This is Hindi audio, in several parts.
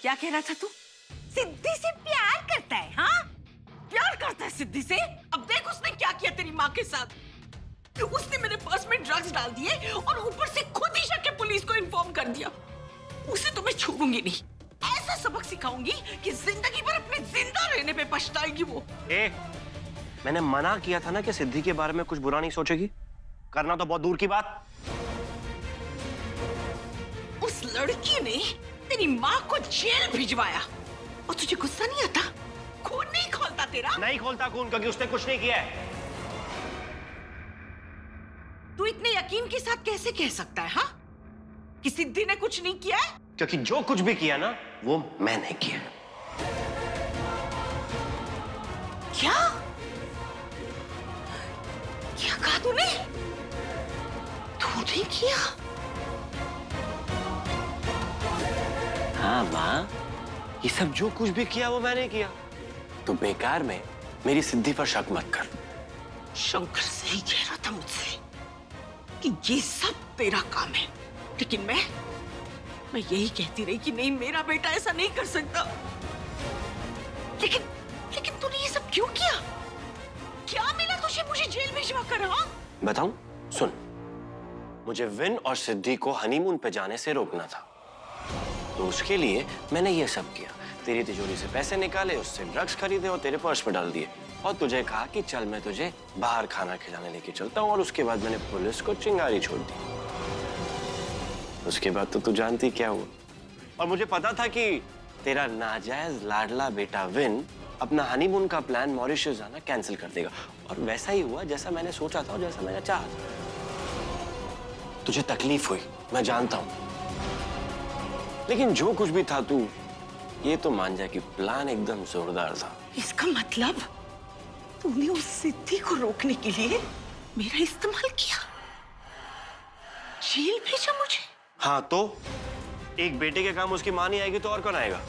क्या कह रहा था तू? सिद्धि से प्यार करता है? हाँ, प्यार करता है सिद्धि से? अब देख उसने क्या किया तेरी माँ के साथ। उसने मेरे पर्स में ड्रग्स डाल दिए और ऊपर से खुद ही जाके पुलिस को इन्फॉर्म कर दिया। उसे तो मैं छोड़ूंगी नहीं, ऐसा सबक सिखाऊंगी कि जिंदगी भर अपने जिंदा रहने पे पछताएगी वो। मैंने मना किया था ना कि सिद्धि के बारे में कुछ बुरा नहीं सोचेगी। करना तो बहुत दूर की बात। उस लड़की ने तेरी माँ को जेल भिजवाया और तुझे गुस्सा नहीं आता? खून नहीं खोलता तेरा? नहीं खोलता खून, क्योंकि उसने कुछ नहीं किया है। तू इतने यकीन के साथ कैसे कह सकता है, हाँ, कि सिद्धि ने कुछ नहीं किया है? क्योंकि जो कुछ भी किया ना वो मैंने किया। क्या क्या कहा तूने? तूने किया? हाँ माँ, ये सब जो कुछ भी किया वो मैंने किया। तो बेकार में मेरी सिद्धि पर शक मत कर। शंकर सही कह रहा था मुझसे कि ये सब तेरा काम है, लेकिन मैं यही कहती रही कि नहीं, मेरा बेटा ऐसा नहीं कर सकता। लेकिन लेकिन तूने ये सब क्यों किया? क्या मिला तुझे मुझे जेल भिजवा कर? हाँ बताऊं? सुन, मुझे विन और सिद्धि को हनीमून पे जाने से रोकना था, तो उसके लिए मैंने ये सब किया। तेरी तिजोरी से पैसे निकाले, उससे ड्रग्स खरीदे और तेरे पर्स में डाल दिए, और तुझे कहा कि चल मैं तुझे बाहर खाना खिलाने लेके चलता हूँ, और उसके बाद मैंने पुलिस को चिंगारी छोड़ दी। उसके बाद तो तू जानती क्या हुआ। और मुझे पता था कि तेरा नाजायज लाडला बेटा विन अपना हनीमून का प्लान मॉरिशस जाना कैंसिल कर देगा, और वैसा ही हुआ जैसा मैंने सोचा था और जैसा मैंने चाहा था। तुझे तकलीफ हुई, मैं जानता हूं, लेकिन जो कुछ भी था तू ये तो मान जा कि प्लान एकदम जोरदार था। इसका मतलब तूने उस सिद्धि को रोकने के लिए मेरा इस्तेमाल किया, जेल भेजा मुझे? हाँ तो एक बेटे के काम उसकी मां नहीं आएगी तो और कौन आएगा?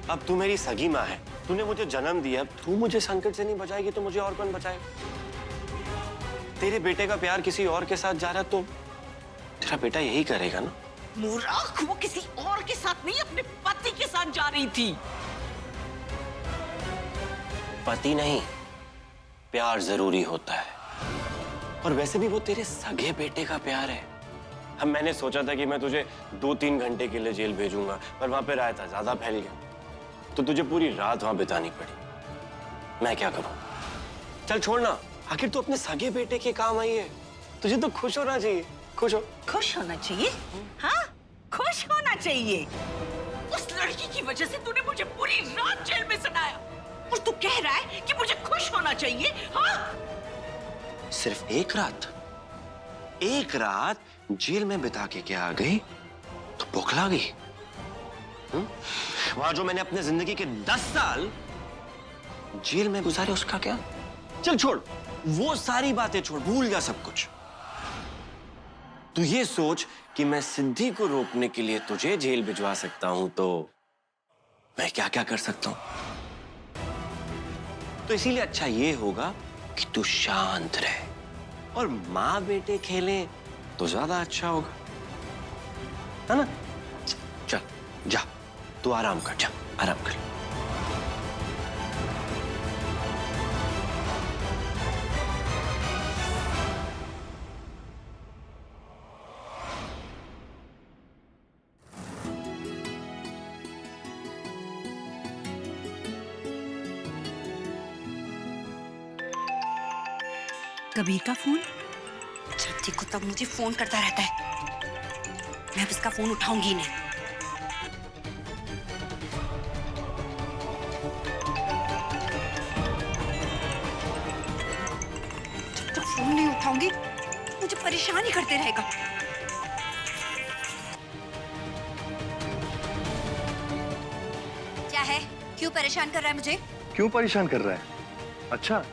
अब तू मेरी सगी माँ है, तूने मुझे जन्म दिया, तू मुझे संकट से नहीं बचाएगी तो मुझे और कौन बचाएगा? तेरे बेटे का प्यार किसी और के साथ जा रहा तो तेरा बेटा यही करेगा ना? मूर्ख, वो किसी और के साथ नहीं, अपने पति के साथ जा रही थी। पति नहीं, प्यार जरूरी होता है, और वैसे भी वो तेरे सगे बेटे का प्यार है। अब मैंने सोचा था कि मैं तुझे 2-3 घंटे के लिए जेल भेजूंगा, पर वहां पे रायता ज्यादा फैल गया, तो तुझे पूरी रात वहां बितानी पड़ी। मैं क्या करूं? चल छोड़ना, आखिर तू अपने सगे बेटे के काम आई है, तुझे तो खुश होना चाहिए। खुश हो। खुश होना चाहिए? हाँ, खुश होना चाहिए। उस लड़की की वजह से तूने मुझे पूरी रात जेल में सताया, और तू कह रहा है कि मुझे खुश होना चाहिए? हाँ? सिर्फ एक रात, एक रात जेल में बिता के क्या आ गई तो बौखला गई? वहां जो मैंने अपने जिंदगी के 10 साल जेल में गुजारे उसका क्या? चल छोड़, वो सारी बातें छोड़, भूल जा सब कुछ। तू ये सोच कि मैं सिद्धि को रोकने के लिए तुझे जेल भिजवा सकता हूं तो मैं क्या क्या कर सकता हूं। तो इसीलिए अच्छा ये होगा कि तू शांत रहे और माँ बेटे खेलें तो ज्यादा अच्छा होगा, है ना? चल जा, तू आराम कर, जा आराम कर। कबीर का फोन? जब देखो तब मुझे फोन करता रहता है, मैं अब इसका फोन उठाऊंगी नहीं। जब तक फोन नहीं उठाऊंगी मुझे परेशान ही करते रहेगा। क्या है? क्यों परेशान कर रहा है मुझे? क्यों परेशान कर रहा है? अच्छा,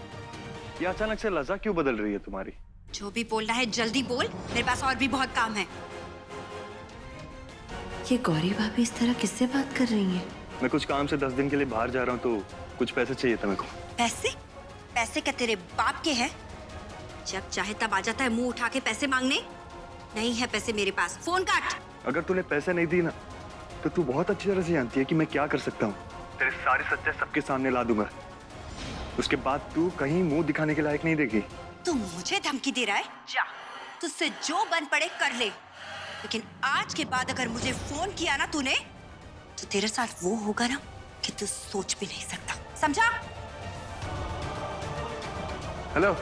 ये अचानक से लहजा क्यों बदल रही है तुम्हारी? जो भी बोलना है जल्दी बोल, मेरे पास और भी बहुत काम है। ये गौरी भाभी इस तरह किससे बात कर रही हैं? मैं कुछ काम से 10 दिन के लिए बाहर जा रहा हूँ तो कुछ पैसे चाहिए था मेरे को। पैसे? पैसे क्या तेरे बाप के हैं? जब चाहे तब आ जाता है मुंह उठा के पैसे मांगने। नहीं है पैसे मेरे पास, फोन काट। अगर तूने पैसे नहीं दी ना तो तू बहुत अच्छी तरह से जानती है कि मैं क्या कर सकता हूँ। तेरे सारे सच्चे सबके सामने ला दूंगा। उसके बाद तू कहीं मुंह दिखाने के लायक नहीं देगी। तू मुझे धमकी दे रहा है? जा, तुझसे जो बन पड़े कर ले, लेकिन आज के बाद अगर मुझे फोन किया ना तूने, तो तेरे साथ वो होगा ना कि तू सोच भी नहीं सकता, समझा? हेलो।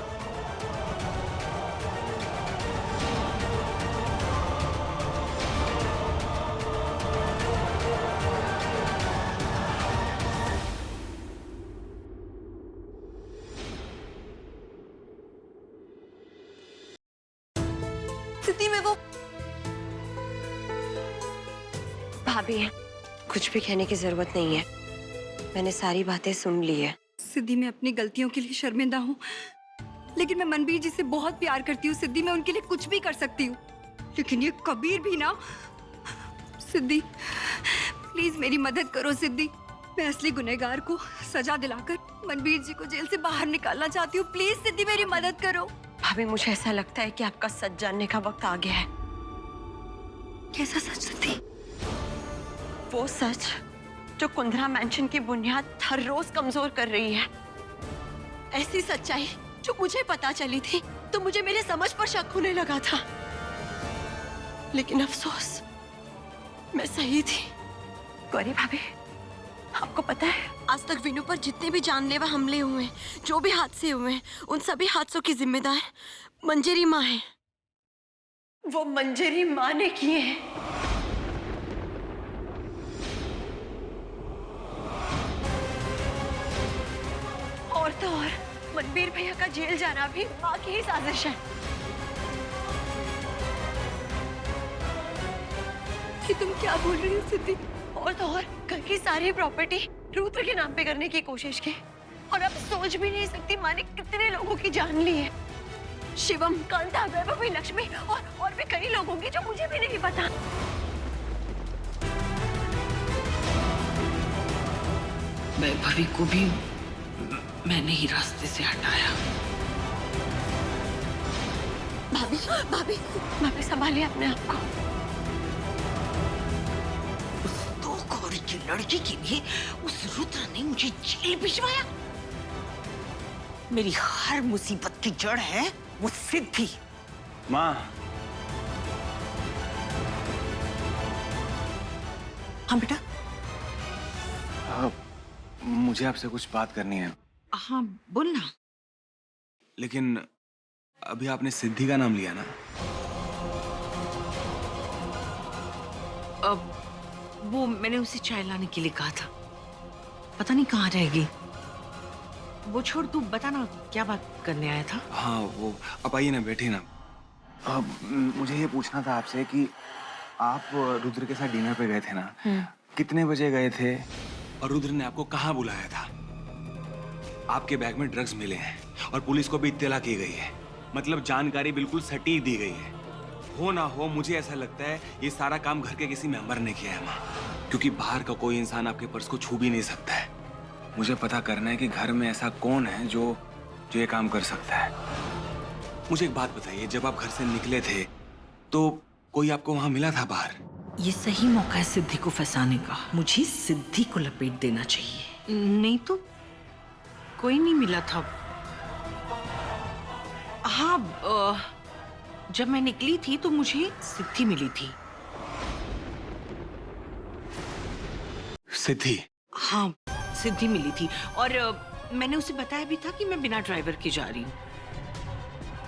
सिद्धि में वो भाभी, कुछ भी कहने की जरूरत नहीं है। मैंने सारी बातें सुन ली है। सिद्धि, मैं अपनी गलतियों के लिए शर्मिंदा हूँ, लेकिन मैं मनबीर जी से बहुत प्यार करती हूँ। सिद्धि, मैं उनके लिए कुछ भी कर सकती हूँ, लेकिन ये कबीर भी ना। सिद्धि, प्लीज मेरी मदद करो सिद्धि। मैं असली गुनहगार को सजा दिलाकर मनबीर जी को जेल से बाहर निकालना चाहती हूँ। प्लीज सिद्धि, मेरी मदद करो। भाभी, मुझे ऐसा लगता है कि आपका सच जानने का वक्त आ गया है। कैसा सच सिद्धि? वो सच जो कुंद्रा मैंशन की बुनियाद हर रोज कमजोर कर रही है। ऐसी सच्चाई जो मुझे पता चली थी तो मुझे मेरे समझ पर शक होने लगा था, लेकिन अफसोस मैं सही थी। गौरी भाभी, आपको पता है आज तक विनू पर जितने भी जानलेवा हमले हुए हैं, जो भी हादसे हुए हैं, उन सभी हादसों की जिम्मेदार मंजरी माँ है। वो मंजरी माँ ने किए हैं। और तो और मनबीर भैया का जेल जाना भी माँ की ही साजिश है। कि तुम क्या बोल रही हो सिद्धि? और तो और घर की सारी प्रॉपर्टी रुद्र के नाम पे करने की कोशिश की, और अब सोच भी नहीं सकती माँ ने कितने लोगों की जान ली है। शिवम, कांता, वैभवी, लक्ष्मी और भी कई लोगों की जो मुझे भी नहीं पता। वैभवी को भी मैंने ही रास्ते से हटाया। भाभी, भाभी, भाभी संभालिए अपने आप को। उस दो कौड़ी की लड़की के लिए उस रुद्र ने मुझे जेल भिजवाया। मेरी हर मुसीबत की जड़ है वो सिद्धि। माँ, हाँ बेटा। मुझे आपसे कुछ बात करनी है। हाँ बोलना। लेकिन अभी आपने सिद्धि का नाम लिया ना? अब वो मैंने उसे चाय लाने के लिए कहा था, पता नहीं कहाँ रहेगी। वो छोड़, तू बता ना क्या बात करने आया था। हाँ, वो आप आइए ना, बैठिए ना। मुझे ये पूछना था आपसे कि आप रुद्र के साथ डिनर पे गए थे ना? कितने बजे गए थे और रुद्र ने आपको कहाँ बुलाया था? आपके बैग में ड्रग्स मिले हैं और पुलिस को भी इत्तला की गई है। मतलब जानकारी बिल्कुल सटीक दी गई है। हो ना हो, मुझे ऐसा लगता है ये सारा काम घर के किसी मेंबर ने किया है माँ, क्योंकि बाहर का कोई इंसान आपके पर्स को छू भी नहीं सकता है। मुझे पता करना है कि घर में ऐसा कौन है जो ये काम कर सकता है। मुझे एक बात बताइए, जब आप घर से निकले थे तो कोई आपको वहां मिला था बाहर? ये सही मौका है सिद्धि को फंसाने का। मुझे सिद्धि को लपेट देना चाहिए, नहीं तो कोई नहीं मिला था। हाँ, जब मैं निकली थी तो मुझे सिद्धि मिली थी। सिद्धि? हाँ, सिद्धि मिली थी और मैंने उसे बताया भी था कि मैं बिना ड्राइवर के जा रही हूँ।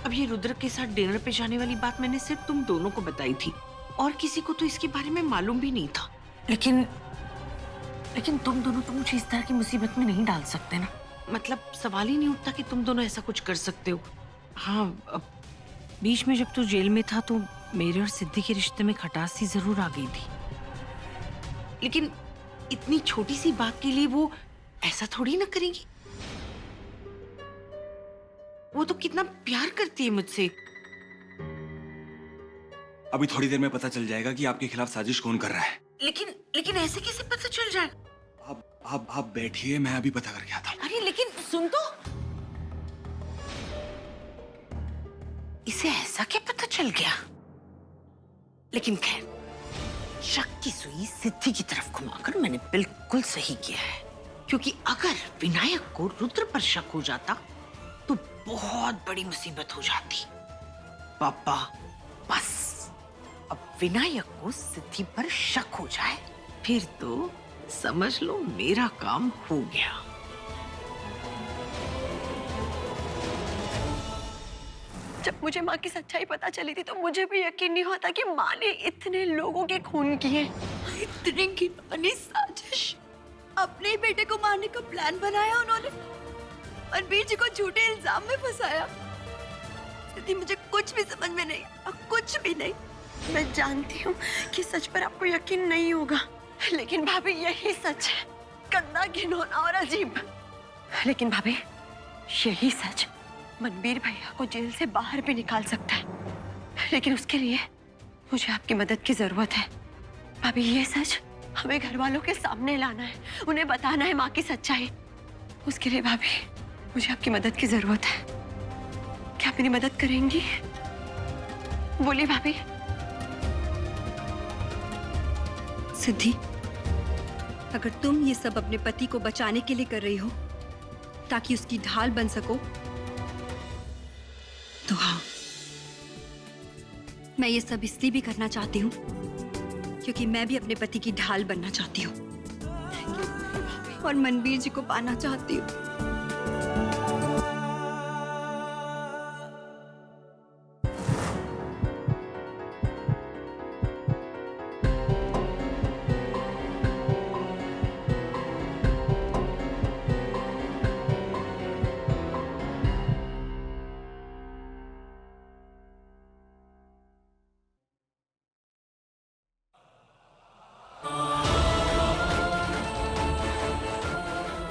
अब ये रुद्र के साथ डिनर पे जाने वाली बात मैंने सिर्फ तुम दोनों को बताई थी, और किसी को तो इसके बारे में मालूम भी नहीं था। लेकिन तुम दोनों तो मुझे इस तरह की मुसीबत में नहीं डाल सकते ना। मतलब सवाल ही नहीं उठता कि तुम दोनों ऐसा कुछ कर सकते हो। हाँ, अब बीच में जब तू जेल में था तो मेरे और सिद्धि के रिश्ते में खटास सी जरूर आ गई थी, लेकिन इतनी छोटी सी बात के लिए वो ऐसा थोड़ी ना करेंगी। वो तो कितना प्यार करती है मुझसे। अभी थोड़ी देर में पता चल जाएगा कि आपके खिलाफ साजिश कौन कर रहा है। लेकिन ऐसे कैसे पता चल जाएगा? आप बैठिए, मैं अभी पता करके आता हूँ। अरे लेकिन सुन तो, इसे ऐसा क्या पता चल गया? लेकिन खैर, शक की सुई सिद्धि की तरफ घुमाकर मैंने बिल्कुल सही किया है, क्योंकि अगर विनायक को रुद्र पर शक हो जाता तो बहुत बड़ी मुसीबत हो जाती। पापा बस अब विनायक को सिद्धि पर शक हो जाए, फिर तो समझ लो मेरा काम हो गया। जब मुझे माँ की सच्चाई पता चली थी तो मुझे भी यकीन नहीं होता कि माँ ने इतने लोगों के खून किए। इतनी घिनौनी साजिश, अपने बेटे को मारने का प्लान बनाया उन्होंने, रणबीर जी को झूठे इल्जाम में फंसाया। सिद्धि, मुझे कुछ भी समझ में नहीं, कुछ भी नहीं। मैं जानती हूँ कि सच पर आपको यकीन नहीं होगा, लेकिन भाभी यही सच है, गंदा, घिनौना और अजीब। लेकिन भाभी यही सच मनबीर भैया को जेल से बाहर भी निकाल सकता है, लेकिन उसके लिए मुझे आपकी मदद की जरूरत है। भाभी ये सच हमें घर वालों के सामने लाना है, उन्हें बताना है माँ की सच्चाई। उसके लिए भाभी मुझे आपकी मदद की जरूरत है। क्या आप मेरी मदद करेंगी? बोलिए भाभी। सिद्धि, अगर तुम ये सब अपने पति को बचाने के लिए कर रही हो ताकि उसकी ढाल बन सको, तो हाँ, मैं ये सब इसलिए भी करना चाहती हूँ क्योंकि मैं भी अपने पति की ढाल बनना चाहती हूँ और मनबीर जी को पाना चाहती हूँ।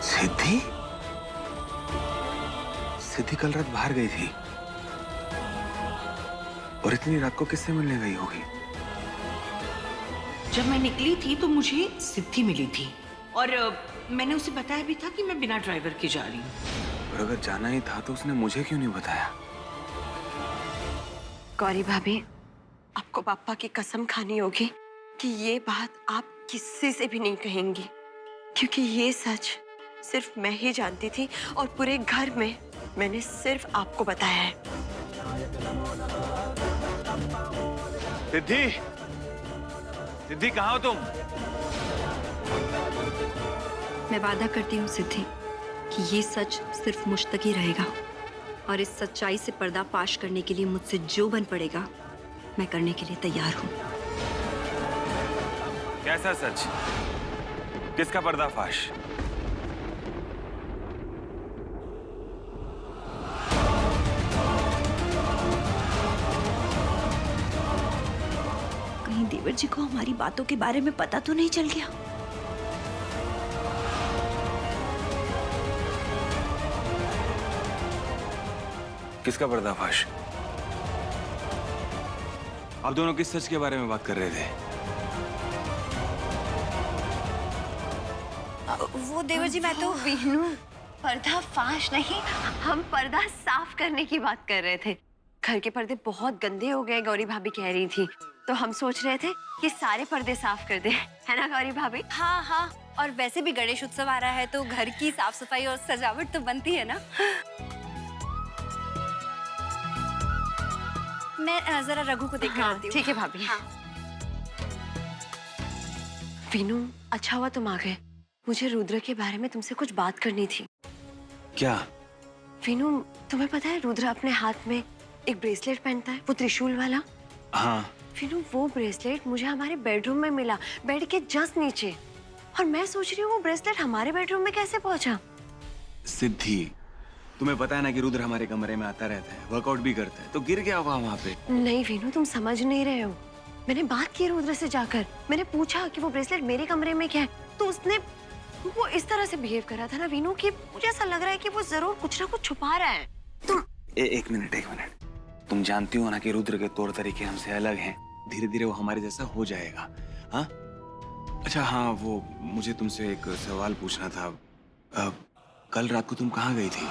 सिद्धि? सिद्धि कल रात बाहर गई थी और इतनी रात को किससे मिलने गई होगी? जब मैं निकली थी तो मुझे सिद्धि मिली थी और मैंने उसे बताया भी था कि मैं बिना ड्राइवर के जा रही हूँ। और अगर जाना ही था तो उसने मुझे क्यों नहीं बताया? गौरी भाभी, आपको पापा की कसम खानी होगी कि ये बात आप किसी से भी नहीं कहेंगी, क्योंकि ये सच सिर्फ मैं ही जानती थी और पूरे घर में मैंने सिर्फ आपको बताया है। सिद्धि, सिद्धि कहाँ हो तुम? मैं वादा करती हूँ सिद्धि कि ये सच सिर्फ मुझ तक ही रहेगा और इस सच्चाई से पर्दाफाश करने के लिए मुझसे जो बन पड़ेगा मैं करने के लिए तैयार हूँ। कैसा सच? किसका पर्दाफाश? कहीं देवर जी को हमारी बातों के बारे में पता तो नहीं चल गया? किसका पर्दाफाश? आप दोनों किस सच के बारे में बात कर रहे थे? वो देवर जी, मैं तो वीनू, पर्दाफाश नहीं, हम पर्दा साफ करने की बात कर रहे थे। घर के पर्दे बहुत गंदे हो गए, गौरी भाभी कह रही थी, तो हम सोच रहे थे कि सारे पर्दे साफ कर दे, है ना गौरी भाभी? हाँ हाँ, और वैसे भी गणेश उत्सव आ रहा है तो घर की साफ सफाई और सजावट तो बनती है ना। मैं जरा रघु को देख कर आती हूँ। ठीक है भाभी। हाँ। वीनू, अच्छा हुआ तुम आ गए। मुझे रुद्र के बारे में तुमसे कुछ बात करनी थी। क्या? वीनू, तुम्हें पता है रुद्र अपने हाथ में एक ब्रेसलेट पहनता है, वो त्रिशूल वाला। हाँ। वीनू, वो ब्रेसलेट मुझे हमारे बेडरूम में मिला, बेड के जस्ट नीचे, और मैं सोच रही हूँ वो ब्रेसलेट हमारे बेडरूम में कैसे पहुंचा। सिद्धि, तुम्हें पता है ना कि रुद्र हमारे कमरे में आता रहता है, वर्कआउट भी करता है, तो गिर गया हुआ वहाँ पे। नहीं वीनू, तुम समझ नहीं रहे हो। मैंने बात की रुद्र से जाकर, मैंने पूछा कि वो ब्रेसलेट मेरे कमरे में क्या है, तो उसने वो इस तरह से बिहेव करा था ना वीनू कि मुझे ऐसा लग रहा है कि वो जरूर कुछ ना कुछ छुपा रहा है। तुम एक मिनट, तुम जानती हो ना कि रुद्र के तौर तरीके हमसे अलग हैं। धीरे धीरे वो हमारे जैसा हो जाएगा। हाँ, अच्छा हाँ, वो मुझे तुमसे एक सवाल पूछना था। कल रात को तुम कहाँ गई थी?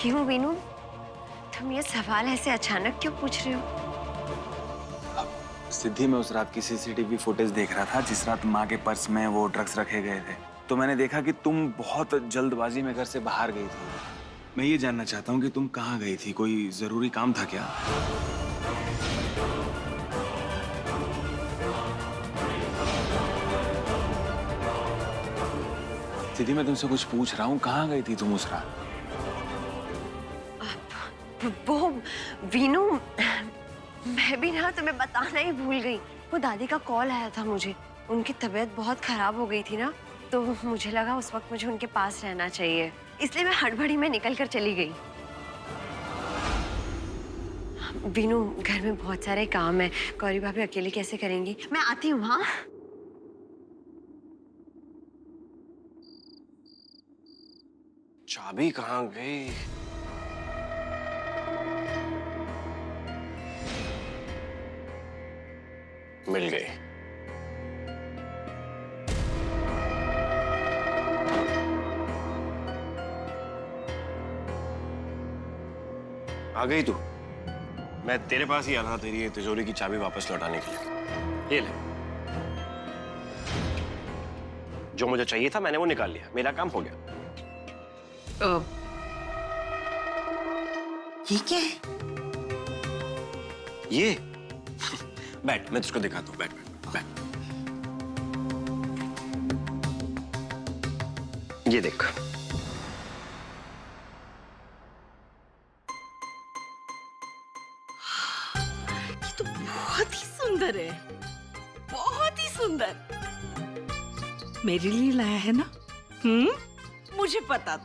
क्यों वीनू, तुम ये सवाल ऐसे अचानक क्यों पूछ रहे हो? सिद्धि, मैं उस रात की सीसीटीवी फुटेज देख रहा था जिस रात माँ के पर्स में वो ड्रग्स रखे गए थे। तो मैंने देखा कि तुम बहुत जल्दबाजी में घर से बाहर गई थी। मैं ये जानना चाहता हूँ कि तुम कहाँ गई थी, कोई जरूरी काम था क्या? सिद्धि, मैं तुमसे कुछ पूछ रहा हूँ, कहाँ गई थी तुम उस रात? वो वीनू, मैं भी ना तुम्हें बताना ही भूल गई। वो दादी का कॉल आया था मुझे, उनकी तबीयत बहुत खराब हो गई थी ना, तो मुझे लगा उस वक्त मुझे उनके पास रहना चाहिए, इसलिए मैं हड़बड़ी में निकल कर चली गई। वीनू, घर में बहुत सारे काम है, गौरी भाभी अकेले कैसे करेंगी? मैं आती हूँ। हाँ, चाबी कहाँ गई? मिल गई। आ गई तू? मैं तेरे पास ही आ रहा तेरी तिजोरी की चाबी वापस लौटाने के लिए। ये ले, जो मुझे चाहिए था मैंने वो निकाल लिया, मेरा काम हो गया। ये क्या है? ये बैठ, मैं तुझको दिखाता हूँ। बैठ बैठ बैठ। ये देख, ये तो बहुत ही सुंदर है, बहुत ही सुंदर। मेरे लिए लाया है ना? मुझे पता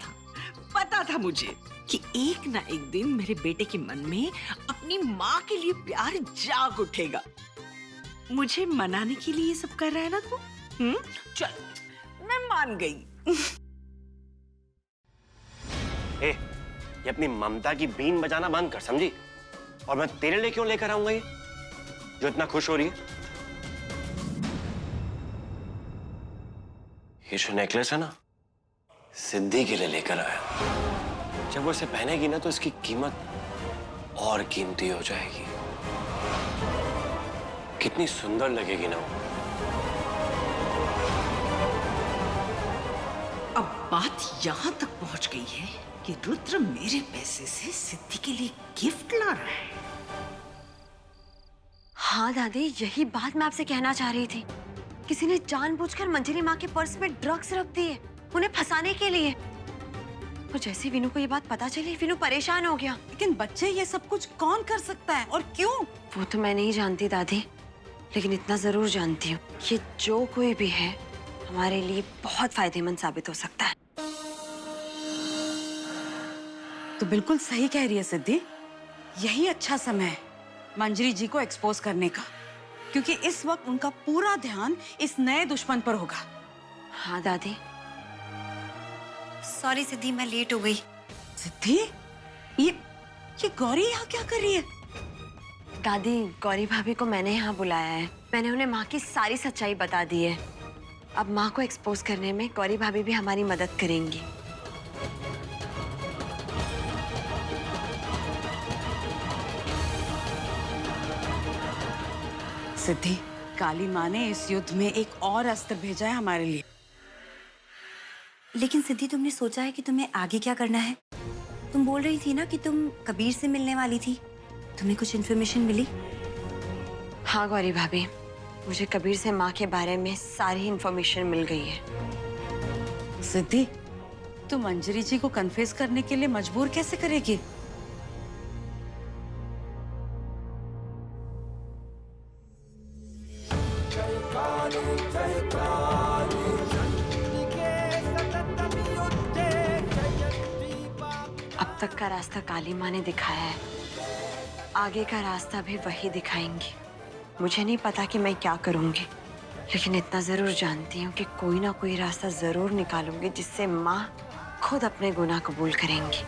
था मुझे कि एक ना एक दिन मेरे बेटे के मन में अपनी माँ के लिए प्यार जाग उठेगा। मुझे मनाने के लिए ये सब कर रहा है ना तू? चल, मैं मान गई। ये अपनी ममता की बीन बजाना बंद कर, समझी? और मैं तेरे लिए क्यों लेकर आऊंगा ये, जो इतना खुश हो रही है? ये जो नेकलेस है ना, सिद्धि के लिए लेकर आया। जब वो इसे पहनेगी ना तो इसकी कीमत और कीमती हो जाएगी। कितनी सुंदर लगेगी ना वो। अब बात यहाँ तक पहुँच गई है कि रुद्र मेरे पैसे से सिद्धि के लिए गिफ्ट ला रहा है। हाँ दादी, यही बात मैं आपसे कहना चाह रही थी। किसी ने जानबूझकर मंजरी माँ के पर्स में ड्रग्स रख दिए, उन्हें फंसाने के लिए। और जैसे वीनू को ये बात पता चली, वीनू परेशान हो गया। लेकिन बच्चे, ये सब कुछ कौन कर सकता है और क्यों? वो तो मैं नहीं जानती दादी, लेकिन इतना जरूर जानती हूँ, ये जो कोई भी है हमारे लिए बहुत फायदेमंद साबित हो सकता है। तो बिल्कुल सही कह रही है सिद्धि, यही अच्छा समय है मंजरी जी को एक्सपोज करने का, क्योंकि इस वक्त उनका पूरा ध्यान इस नए दुश्मन पर होगा। हाँ दादी। सॉरी सिद्धि, मैं लेट हो गई। सिद्धि, ये गौरी यहाँ क्या कर रही है? दादी, गौरी भाभी को मैंने यहाँ बुलाया है। मैंने उन्हें माँ की सारी सच्चाई बता दी है। अब माँ को एक्सपोज करने में गौरी भाभी भी हमारी मदद करेंगी। सिद्धि, काली माँ ने इस युद्ध में एक और अस्त्र भेजा है हमारे लिए। लेकिन सिद्धि, तुमने सोचा है कि तुम्हें आगे क्या करना है? तुम बोल रही थी ना कि तुम कबीर से मिलने वाली थी। तुम्हें कुछ इन्फॉर्मेशन मिली? हाँ गौरी भाभी, मुझे कबीर से माँ के बारे में सारी इन्फॉर्मेशन मिल गई है। सिद्धि, तू मंजरी जी को कन्फेस करने के लिए मजबूर कैसे करेगी? अब तक का रास्ता काली माँ ने दिखाया है, आगे का रास्ता भी वही दिखाएंगी। मुझे नहीं पता कि मैं क्या करूंगी, लेकिन इतना जरूर जानती हूँ कि कोई ना कोई रास्ता जरूर निकालूंगी जिससे माँ खुद अपने गुनाह कबूल करेंगी।